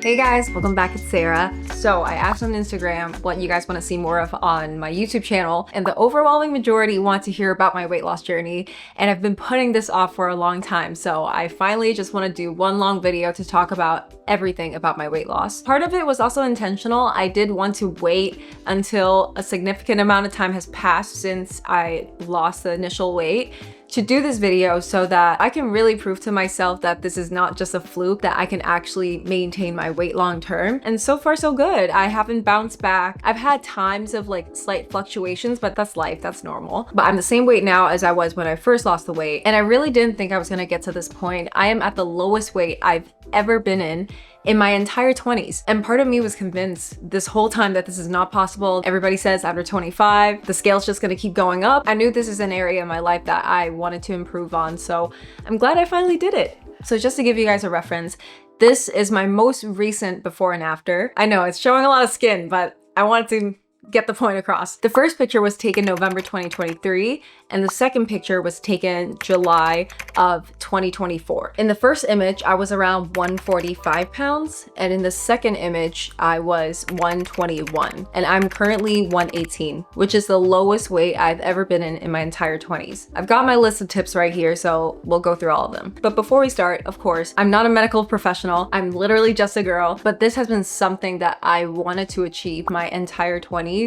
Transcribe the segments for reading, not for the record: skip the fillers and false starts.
Hey guys, welcome back. It's Sarah. So I asked on Instagram what you guys want to see more of on my YouTube channel, and the overwhelming majority want to hear about my weight loss journey, and I've been putting this off for a long time. So I finally just want to do one long video to talk about everything about my weight loss. Part of it was also intentional. I did want to wait until a significant amount of time has passed since I lost the initial weight to do this video so that I can really prove to myself that this is not just a fluke, that I can actually maintain my weight long term. And so far so good. I haven't bounced back. I've had times of like slight fluctuations, but that's life, that's normal. But I'm the same weight now as I was when I first lost the weight. And I really didn't think I was gonna get to this point. I am at the lowest weight I've ever been in my entire 20s. And part of me was convinced this whole time that this is not possible. Everybody says after 25, the scale's just gonna keep going up. I knew this is an area in my life that I wanted to improve on, so I'm glad I finally did it. So just to give you guys a reference, this is my most recent before and after. I know it's showing a lot of skin, but I wanted to get the point across. The first picture was taken November 2023, and the second picture was taken July of 2024. In the first image, I was around 145 pounds, and in the second image, I was 121, and I'm currently 118, which is the lowest weight I've ever been in my entire 20s. I've got my list of tips right here, so we'll go through all of them. But before we start, of course, I'm not a medical professional. I'm literally just a girl, but this has been something that I wanted to achieve my entire 20s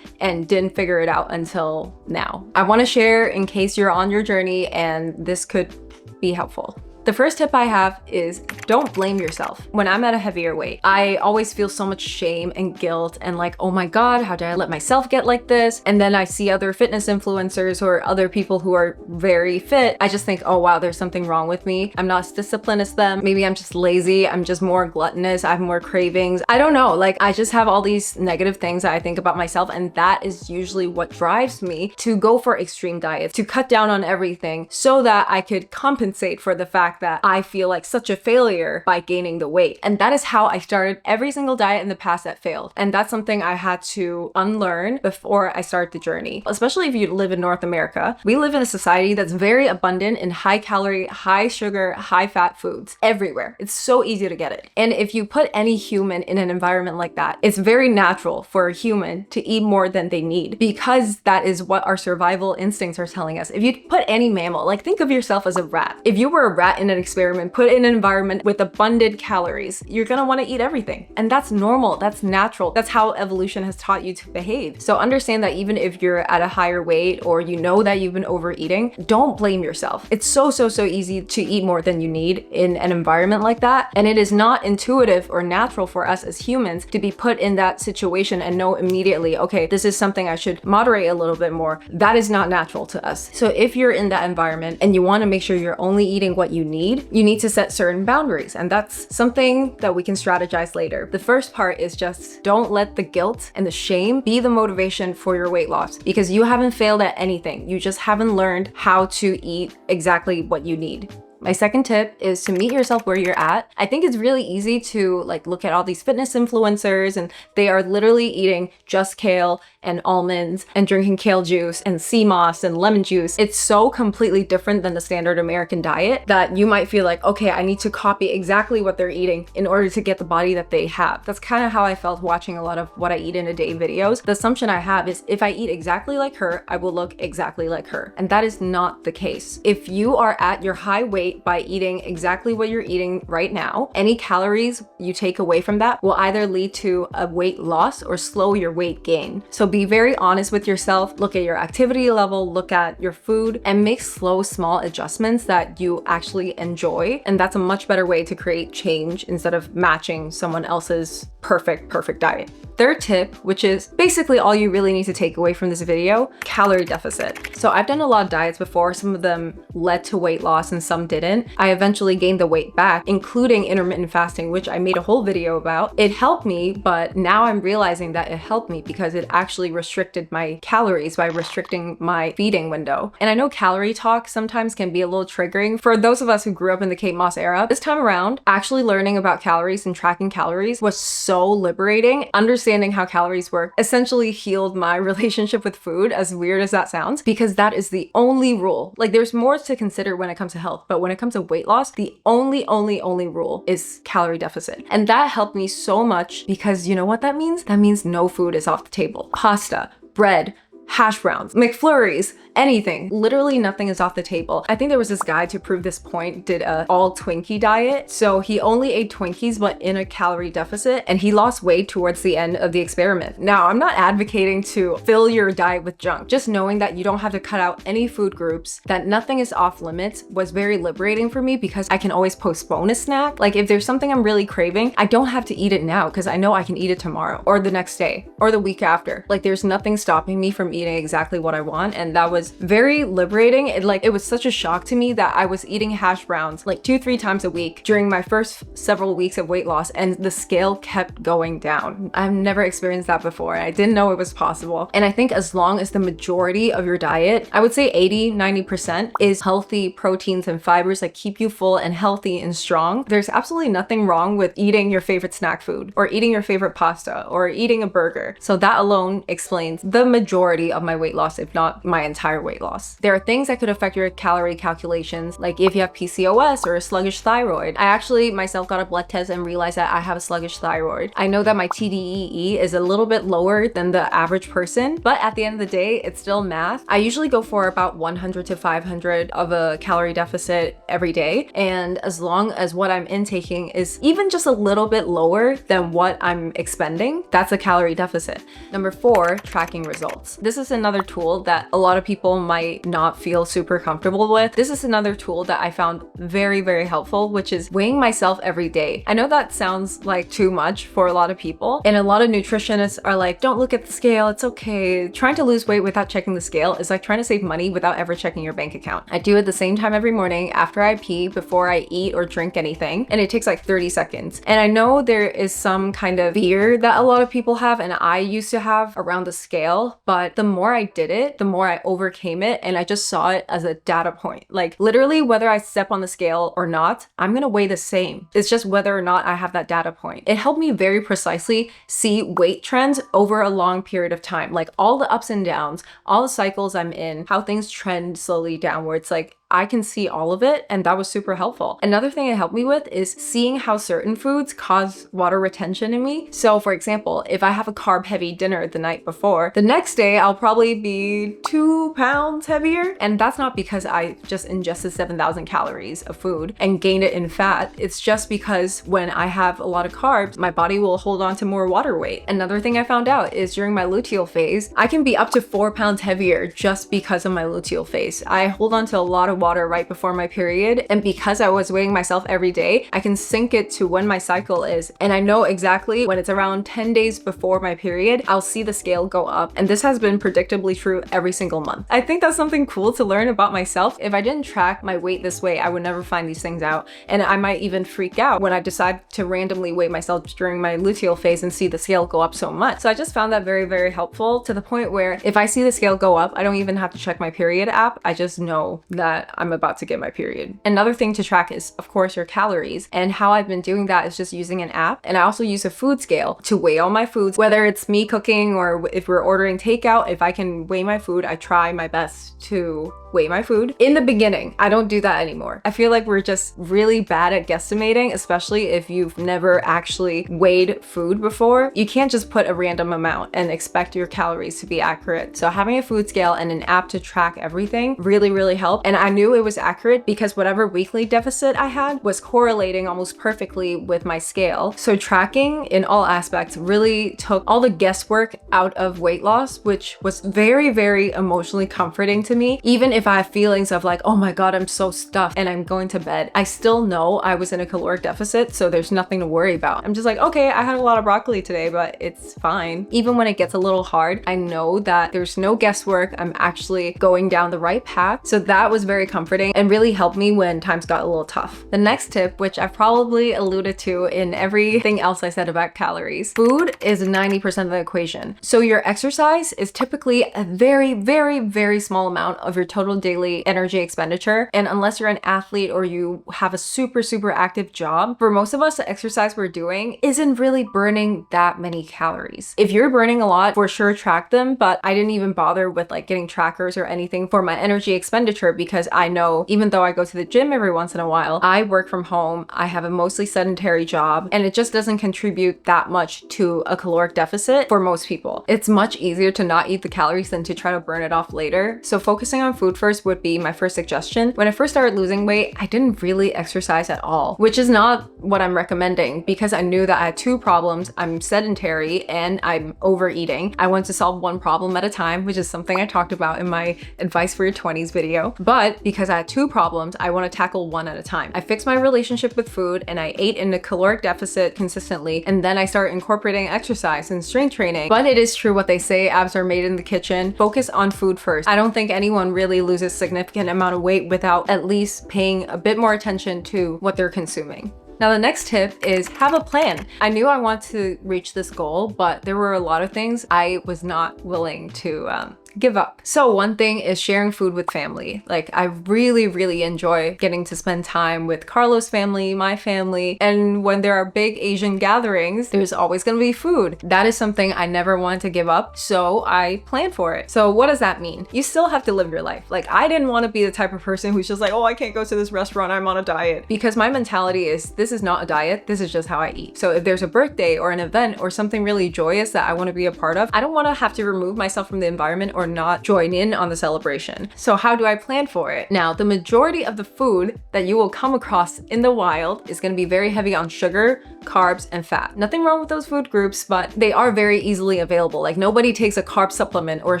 and didn't figure it out until now. I want to share in case you're on your journey and this could be helpful. The first tip I have is don't blame yourself. When I'm at a heavier weight, I always feel so much shame and guilt and like, oh my God, how did I let myself get like this? And then I see other fitness influencers or other people who are very fit. I just think, oh wow, there's something wrong with me. I'm not as disciplined as them. Maybe I'm just lazy. I'm just more gluttonous. I have more cravings. I don't know. Like I just have all these negative things that I think about myself, and that is usually what drives me to go for extreme diets, to cut down on everything so that I could compensate for the fact that I feel like such a failure by gaining the weight. And that is how I started every single diet in the past that failed. And that's something I had to unlearn before I started the journey. Especially if you live in North America. We live in a society that's very abundant in high calorie, high sugar, high fat foods everywhere. It's so easy to get it. And if you put any human in an environment like that, it's very natural for a human to eat more than they need, because that is what our survival instincts are telling us. If you put any mammal, like think of yourself as a rat. If you were a rat in an experiment, put in an environment with abundant calories, you're gonna want to eat everything. And that's normal, that's natural. That's how evolution has taught you to behave. So understand that even if you're at a higher weight or you know that you've been overeating, don't blame yourself. It's so easy to eat more than you need in an environment like that. And it is not intuitive or natural for us as humans to be put in that situation and know immediately, okay, this is something I should moderate a little bit more. That is not natural to us. So if you're in that environment and you want to make sure you're only eating what you need to set certain boundaries, and that's something that we can strategize later. The first part is just don't let the guilt and the shame be the motivation for your weight loss, because you haven't failed at anything. You just haven't learned how to eat exactly what you need. My second tip is to meet yourself where you're at. I think it's really easy to like look at all these fitness influencers and they are literally eating just kale and almonds and drinking kale juice and sea moss and lemon juice. It's so completely different than the standard American diet that you might feel like, okay, I need to copy exactly what they're eating in order to get the body that they have. That's kind of how I felt watching a lot of what I eat in a day videos. The assumption I have is if I eat exactly like her, I will look exactly like her. And that is not the case. If you are at your high weight by eating exactly what you're eating right now, any calories you take away from that will either lead to a weight loss or slow your weight gain. So be very honest with yourself, look at your activity level, look at your food, and make slow, small adjustments that you actually enjoy. And that's a much better way to create change instead of matching someone else's perfect diet. Third tip, which is basically all you really need to take away from this video, calorie deficit. So I've done a lot of diets before. Some of them led to weight loss and some didn't. I eventually gained the weight back, including intermittent fasting, which I made a whole video about. It helped me, but now I'm realizing that it helped me because it actually restricted my calories by restricting my feeding window. And I know calorie talk sometimes can be a little triggering for those of us who grew up in the Kate Moss era. This time around, actually learning about calories and tracking calories was so liberating. Understanding understanding how calories work essentially healed my relationship with food, as weird as that sounds, because that is the only rule. Like, there's more to consider when it comes to health, but when it comes to weight loss, the only rule is calorie deficit. And that helped me so much, because you know what that means? That means no food is off the table. Pasta, bread, hash browns, McFlurries, anything. Literally nothing is off the table. I think there was this guy, to prove this point, did a all Twinkie diet. So he only ate Twinkies, but in a calorie deficit, and he lost weight towards the end of the experiment. Now, I'm not advocating to fill your diet with junk. Just knowing that you don't have to cut out any food groups, that nothing is off limits, was very liberating for me, because I can always postpone a snack. Like, if there's something I'm really craving, I don't have to eat it now, because I know I can eat it tomorrow or the next day or the week after. Like, there's nothing stopping me from eating exactly what I want. And that was very liberating. It was such a shock to me that I was eating hash browns like 2-3 times a week during my first several weeks of weight loss, and the scale kept going down. I've never experienced that before. I didn't know it was possible. And I think as long as the majority of your diet, I would say 80-90%, is healthy proteins and fibers that keep you full and healthy and strong, there's absolutely nothing wrong with eating your favorite snack food or eating your favorite pasta or eating a burger. So that alone explains the majority of my weight loss, if not my entire weight loss. There are things that could affect your calorie calculations, like if you have PCOS or a sluggish thyroid. I actually myself got a blood test and realized that I have a sluggish thyroid. I know that my TDEE is a little bit lower than the average person, but at the end of the day, it's still math. I usually go for about 100 to 500 of a calorie deficit every day. And as long as what I'm intaking is even just a little bit lower than what I'm expending, that's a calorie deficit. Number 4, tracking results. This is another tool that a lot of people might not feel super comfortable with. This is another tool that I found very, very helpful, which is weighing myself every day. I know that sounds like too much for a lot of people, and a lot of nutritionists are like, don't look at the scale, it's okay. Trying to lose weight without checking the scale is like trying to save money without ever checking your bank account. I do it the same time every morning after I pee, before I eat or drink anything, and it takes like 30 seconds. And I know there is some kind of fear that a lot of people have, and I used to have, around the scale, but the more I did it, the more I overcame it, and I just saw it as a data point. Like, literally, whether I step on the scale or not, I'm gonna weigh the same. It's just whether or not I have that data point. It helped me very precisely see weight trends over a long period of time, like all the ups and downs, all the cycles I'm in, how things trend slowly downwards. Like, I can see all of it, and that was super helpful. Another thing it helped me with is seeing how certain foods cause water retention in me. So for example, if I have a carb heavy dinner the night before, the next day I'll probably be 2 pounds heavier. And that's not because I just ingested 7,000 calories of food and gained it in fat. It's just because when I have a lot of carbs, my body will hold on to more water weight. Another thing I found out is during my luteal phase, I can be up to 4 pounds heavier just because of my luteal phase. I hold on to a lot of water right before my period, and because I was weighing myself every day, I can sync it to when my cycle is, and I know exactly when it's around 10 days before my period, I'll see the scale go up, and this has been predictably true every single month. I think that's something cool to learn about myself. If I didn't track my weight this way, I would never find these things out, and I might even freak out when I decide to randomly weigh myself during my luteal phase and see the scale go up so much. So I just found that very, very helpful, to the point where if I see the scale go up, I don't even have to check my period app. I just know that I'm about to get my period. Another thing to track is, of course, your calories. And how I've been doing that is just using an app. And I also use a food scale to weigh all my foods, whether it's me cooking or if we're ordering takeout. If I can weigh my food, I try my best to weigh my food. In the beginning, I don't do that anymore. I feel like we're just really bad at guesstimating, especially if you've never actually weighed food before. You can't just put a random amount and expect your calories to be accurate. So having a food scale and an app to track everything really, really helped. And I knew it was accurate because whatever weekly deficit I had was correlating almost perfectly with my scale. So tracking in all aspects really took all the guesswork out of weight loss, which was very, very emotionally comforting to me. Even if I have feelings of like, oh my God, I'm so stuffed and I'm going to bed, I still know I was in a caloric deficit, so there's nothing to worry about. I'm just like, okay, I had a lot of broccoli today, but it's fine. Even when it gets a little hard, I know that there's no guesswork. I'm actually going down the right path. So that was very comforting and really helped me when times got a little tough. The next tip, which I've probably alluded to in everything else I said about calories, food is 90% of the equation. So your exercise is typically a very, very, very small amount of your total total daily energy expenditure. And unless you're an athlete or you have a super active job, for most of us, the exercise we're doing isn't really burning that many calories. If you're burning a lot, for sure track them, but I didn't even bother with like getting trackers or anything for my energy expenditure because I know even though I go to the gym every once in a while, I work from home, I have a mostly sedentary job, and it just doesn't contribute that much to a caloric deficit for most people. It's much easier to not eat the calories than to try to burn it off later. So focusing on food first would be my first suggestion. When I first started losing weight, I didn't really exercise at all, which is not what I'm recommending because I knew that I had two problems. I'm sedentary and I'm overeating. I wanted to solve one problem at a time, which is something I talked about in my advice for your 20s video. But because I had two problems, I want to tackle one at a time. I fixed my relationship with food and I ate in a caloric deficit consistently, and then I started incorporating exercise and strength training. But it is true what they say, abs are made in the kitchen. Focus on food first. I don't think anyone really loses significant amount of weight without at least paying a bit more attention to what they're consuming. Now, the next tip is have a plan. I knew I wanted to reach this goal, but there were a lot of things I was not willing to give up. So one thing is sharing food with family. Like I really enjoy getting to spend time with Carlos' family, my family, and when there are big Asian gatherings, there's always gonna be food. That is something I never wanted to give up, so I planned for it. So what does that mean? You still have to live your life. Like I didn't want to be the type of person who's just like, oh, I can't go to this restaurant, I'm on a diet. Because my mentality is this is not a diet, this is just how I eat. So if there's a birthday or an event or something really joyous that I want to be a part of, I don't want to have to remove myself from the environment or not join in on the celebration. So how do I plan for it? Now, the majority of the food that you will come across in the wild is going to be very heavy on sugar, carbs, and fat. Nothing wrong with those food groups, but they are very easily available. Like nobody takes a carb supplement or a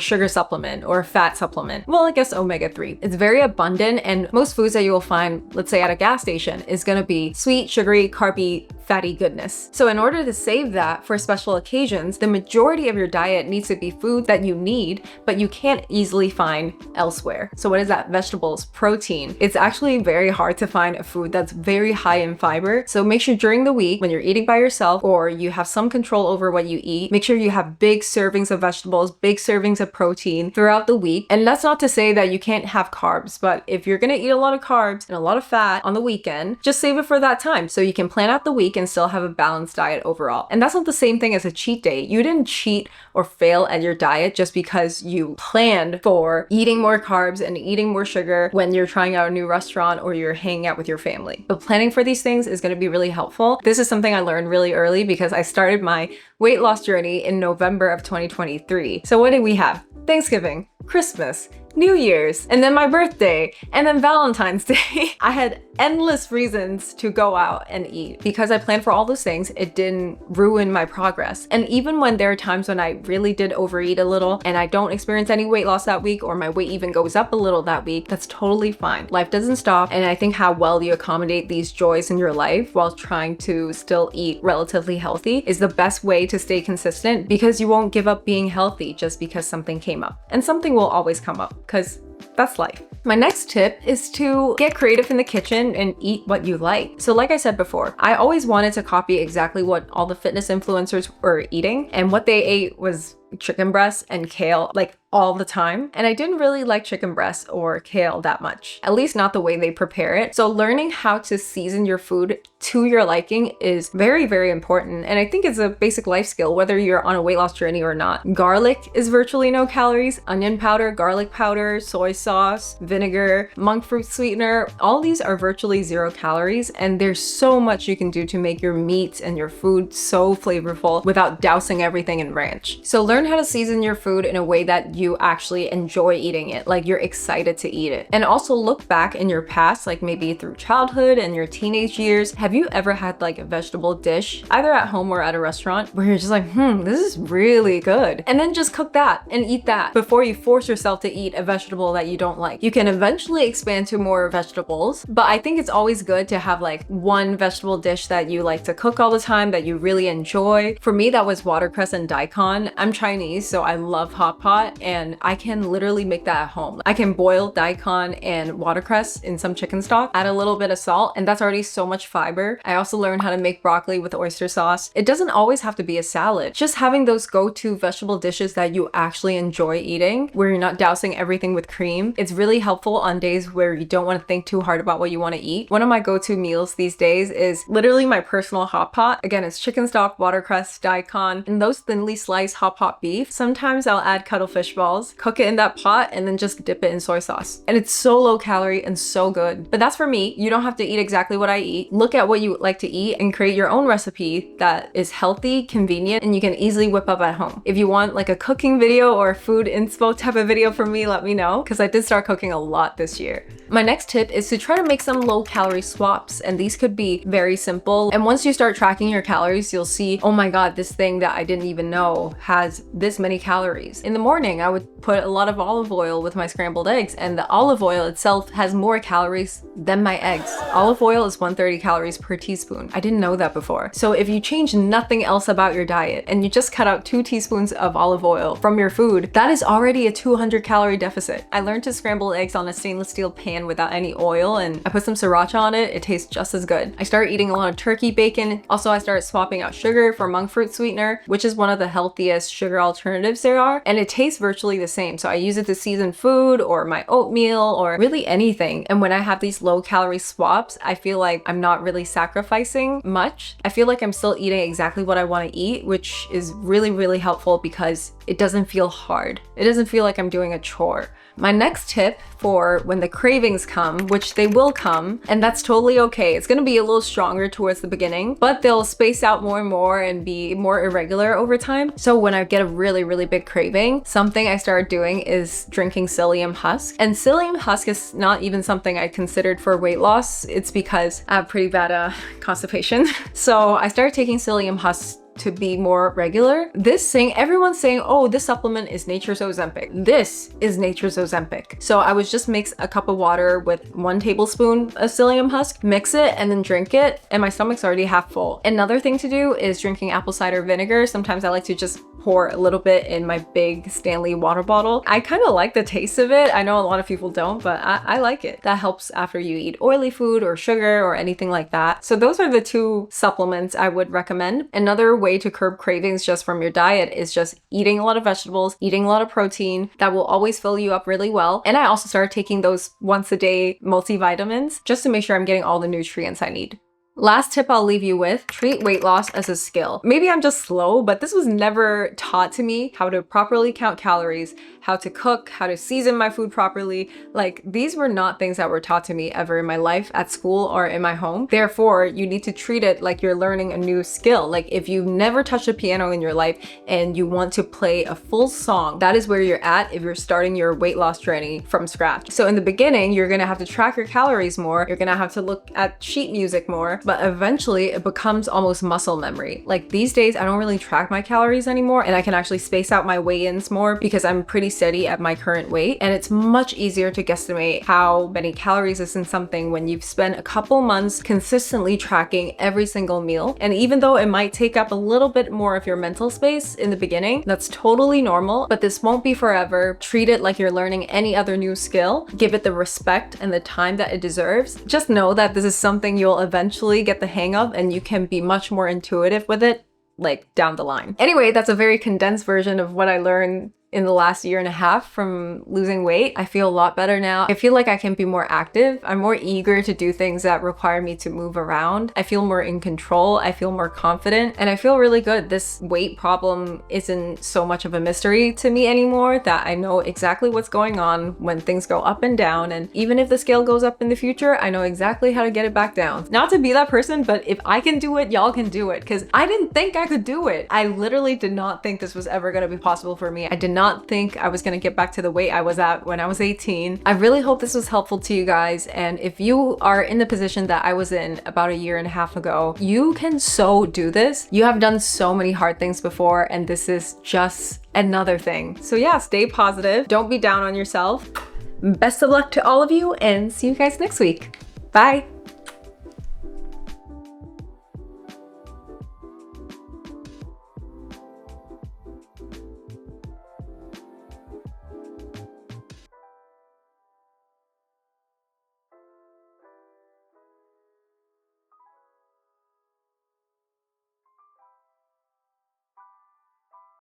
sugar supplement or a fat supplement. Well, I guess omega-3. It's very abundant, and most foods that you will find, let's say at a gas station, is going to be sweet, sugary, carby, fatty goodness. So in order to save that for special occasions, the majority of your diet needs to be food that you need, but you can't easily find elsewhere. So what is that? Vegetables, protein. It's actually very hard to find a food that's very high in fiber. So make sure during the week when you're eating by yourself or you have some control over what you eat, make sure you have big servings of vegetables, big servings of protein throughout the week. And that's not to say that you can't have carbs, but if you're gonna eat a lot of carbs and a lot of fat on the weekend, just save it for that time so you can plan out the week and still have a balanced diet overall. And that's not the same thing as a cheat day. You didn't cheat or fail at your diet just because you planned for eating more carbs and eating more sugar when you're trying out a new restaurant or you're hanging out with your family. But planning for these things is going to be really helpful. This is something I learned really early because I started my weight loss journey in November of 2023. So what did we have? Thanksgiving, Christmas, New Year's, and then my birthday, and then Valentine's Day. I had endless reasons to go out and eat. Because I planned for all those things, it didn't ruin my progress. And even when there are times when I really did overeat a little and I don't experience any weight loss that week, or my weight even goes up a little that week, that's totally fine. Life doesn't stop, and I think how well you accommodate these joys in your life while trying to still eat relatively healthy is the best way to stay consistent, because you won't give up being healthy just because something came up. And something will always come up, because that's life. My next tip is to get creative in the kitchen and eat what you like. So like I said before, I always wanted to copy exactly what all the fitness influencers were eating, and what they ate was chicken breasts and kale like all the time. And I didn't really like chicken breasts or kale that much, at least not the way they prepare it. So learning how to season your food to your liking is very important. And I think it's a basic life skill, whether you're on a weight loss journey or not. Garlic is virtually no calories. Onion powder, garlic powder, soy sauce, vinegar, monk fruit sweetener, all these are virtually 0 calories. And there's so much you can do to make your meats and your food so flavorful without dousing everything in ranch. So learn how to season your food in a way that you actually enjoy eating it, like you're excited to eat it. And also look back in your past, like maybe through childhood and your teenage years. Have you ever had like a vegetable dish, either at home or at a restaurant, where you're just like, this is really good? And then just cook that and eat that before you force yourself to eat a vegetable that you don't like. You can eventually expand to more vegetables, but I think it's always good to have like one vegetable dish that you like to cook all the time, that you really enjoy. For me, that was watercress and daikon. I'm trying Chinese, so I love hot pot, and I can literally make that at home. I can boil daikon and watercress in some chicken stock, add a little bit of salt, and that's already so much fiber. I also learned how to make broccoli with oyster sauce. It doesn't always have to be a salad. Just having those go-to vegetable dishes that you actually enjoy eating, where you're not dousing everything with cream, it's really helpful on days where you don't want to think too hard about what you want to eat. One of my go-to meals these days is literally my personal hot pot. Again, it's chicken stock, watercress, daikon, and those thinly sliced hot pot beef. Sometimes I'll add cuttlefish balls, cook it in that pot, and then just dip it in soy sauce. And it's so low calorie and so good. But that's for me. You don't have to eat exactly what I eat. Look at what you like to eat and create your own recipe that is healthy, convenient, and you can easily whip up at home. If you want like a cooking video or a food inspo type of video from me, let me know, because I did start cooking a lot this year. My next tip is to try to make some low calorie swaps, and these could be very simple. And once you start tracking your calories, you'll see, oh my god, this thing that I didn't even know has this many calories. In the morning, I would put a lot of olive oil with my scrambled eggs, and the olive oil itself has more calories than my eggs. Olive oil is 130 calories per teaspoon. I didn't know that before. So if you change nothing else about your diet and you just cut out 2 teaspoons of olive oil from your food, that is already a 200 calorie deficit. I learned to scramble eggs on a stainless steel pan without any oil, and I put some sriracha on it. It tastes just as good. I started eating a lot of turkey bacon. Also, I started swapping out sugar for monk fruit sweetener, which is one of the healthiest sugar alternatives there are, and it tastes virtually the same. So I use it to season food or my oatmeal or really anything. And when I have these low calorie swaps, I feel like I'm not really sacrificing much. I feel like I'm still eating exactly what I want to eat, which is really, really helpful because it doesn't feel hard. It doesn't feel like I'm doing a chore. My next tip for when the cravings come, which they will come, and that's totally okay. It's gonna be a little stronger towards the beginning, but they'll space out more and more and be more irregular over time. So when I get a really, really big craving, something I started doing is drinking psyllium husk. And psyllium husk is not even something I considered for weight loss. It's because I have pretty bad constipation. So I started taking psyllium husk to be more regular. Everyone's saying, oh, this supplement is nature's Ozempic. This is nature's Ozempic. So I would just mix a cup of water with 1 tablespoon of psyllium husk, mix it, and then drink it, and my stomach's already half full. Another thing to do is drinking apple cider vinegar. Sometimes I like to just pour a little bit in my big Stanley water bottle. I kind of like the taste of it. I know a lot of people don't, but I like it. That helps after you eat oily food or sugar or anything like that. So those are the 2 supplements I would recommend. Another way to curb cravings just from your diet is just eating a lot of vegetables, eating a lot of protein. That will always fill you up really well. And I also started taking those once a day multivitamins just to make sure I'm getting all the nutrients I need. Last tip I'll leave you with, treat weight loss as a skill. Maybe I'm just slow, but this was never taught to me, how to properly count calories, how to cook, how to season my food properly. Like, these were not things that were taught to me ever in my life at school or in my home. Therefore, you need to treat it like you're learning a new skill. Like, if you've never touched a piano in your life and you want to play a full song, that is where you're at if you're starting your weight loss journey from scratch. So in the beginning, you're gonna have to track your calories more. You're gonna have to look at sheet music more. But eventually it becomes almost muscle memory. Like, these days I don't really track my calories anymore, and I can actually space out my weigh-ins more because I'm pretty steady at my current weight, and it's much easier to guesstimate how many calories is in something when you've spent a couple months consistently tracking every single meal. And even though it might take up a little bit more of your mental space in the beginning, that's totally normal, but this won't be forever. Treat it like you're learning any other new skill. Give it the respect and the time that it deserves. Just know that this is something you'll eventually get the hang of, and you can be much more intuitive with it, like, down the line. Anyway, that's a very condensed version of what I learned in the last year and a half from losing weight. I feel a lot better now. I feel like I can be more active. I'm more eager to do things that require me to move around. I feel more in control. I feel more confident, and I feel really good. This weight problem isn't so much of a mystery to me anymore, that I know exactly what's going on when things go up and down. And even if the scale goes up in the future, I know exactly how to get it back down. Not to be that person, but if I can do it, y'all can do it, because I didn't think I could do it. I literally did not think this was ever going to be possible for me. I did not think I was going to get back to the weight I was at when I was 18. I really hope this was helpful to you guys, and if you are in the position that I was in about a year and a half ago, you can so do this. You have done so many hard things before, and this is just another thing. So yeah, stay positive. Don't be down on yourself. Best of luck to all of you, and see you guys next week. Bye.